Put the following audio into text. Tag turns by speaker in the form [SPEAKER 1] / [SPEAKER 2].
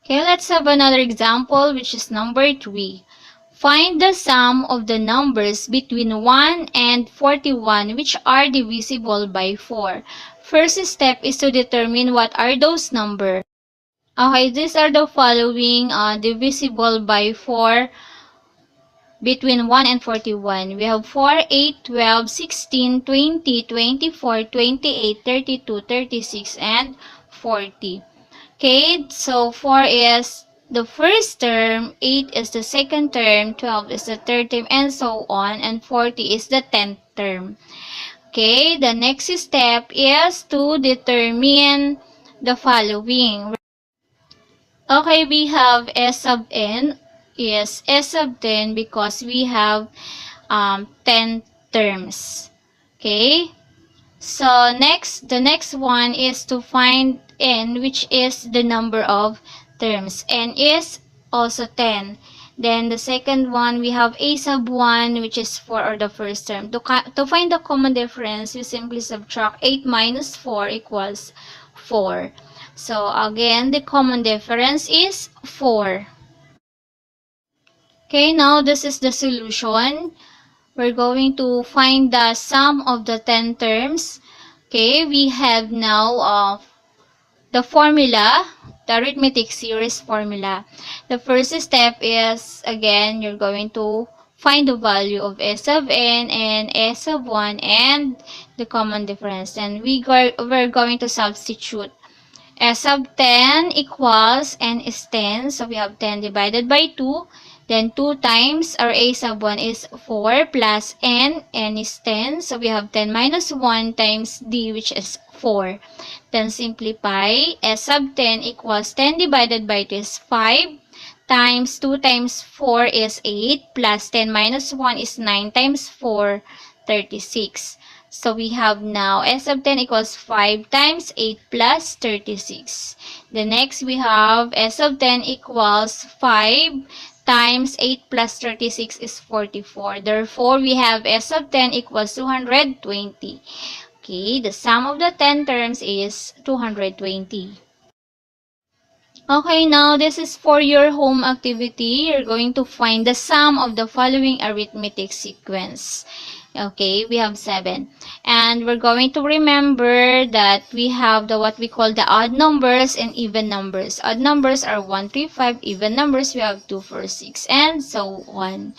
[SPEAKER 1] Okay, let's have another example, which is number 3. Find the sum of the numbers between 1 and 41 which are divisible by 4. First step is to determine what are those numbers. Okay, these are the following divisible by 4 between 1 and 41. We have 4, 8, 12, 16, 20, 24, 28, 32, 36, and 40. Okay, so 4 is the first term, 8 is the second term, 12 is the third term, and so on, and 40 is the 10th term. Okay, the next step is to determine the following. Okay, we have S sub n is S sub 10 because we have 10 terms. Okay, so the next one is to find n, which is the number of terms. N is also 10. Then the second one, we have a sub 1, which is 4, or the first term. To find the common difference, we simply subtract 8 minus 4 equals 4. So again, the common difference is 4. Okay, now this is the solution. We're going to find the sum of the 10 terms. Okay, we have now the formula, the arithmetic series formula. The first step is, again, you're going to find the value of S sub n and S sub 1 and the common difference. And we're going to substitute. S sub 10 equals n is 10. So we have 10 divided by 2. Then 2 times our a sub 1 is 4 plus n is 10. So we have 10 minus 1 times d, which is 4. Then simplify. S sub 10 equals 10 divided by 2 is 5 times 2 times 4 is 8 plus 10 minus 1 is 9 times 4, 36. So we have now S sub 10 equals 5 times 8 plus 36. The next we have S sub 10 equals 5 times 8 plus 36 is 44. Therefore, we have S sub 10 equals 220. Okay, the sum of the 10 terms is 220. Okay, now this is for your home activity. You're going to find the sum of the following arithmetic sequence. Okay, we have 7. And we're going to remember that we have the what we call the odd numbers and even numbers. Odd numbers are 1, 3, 5. Even numbers, we have 2, 4, 6, and so on.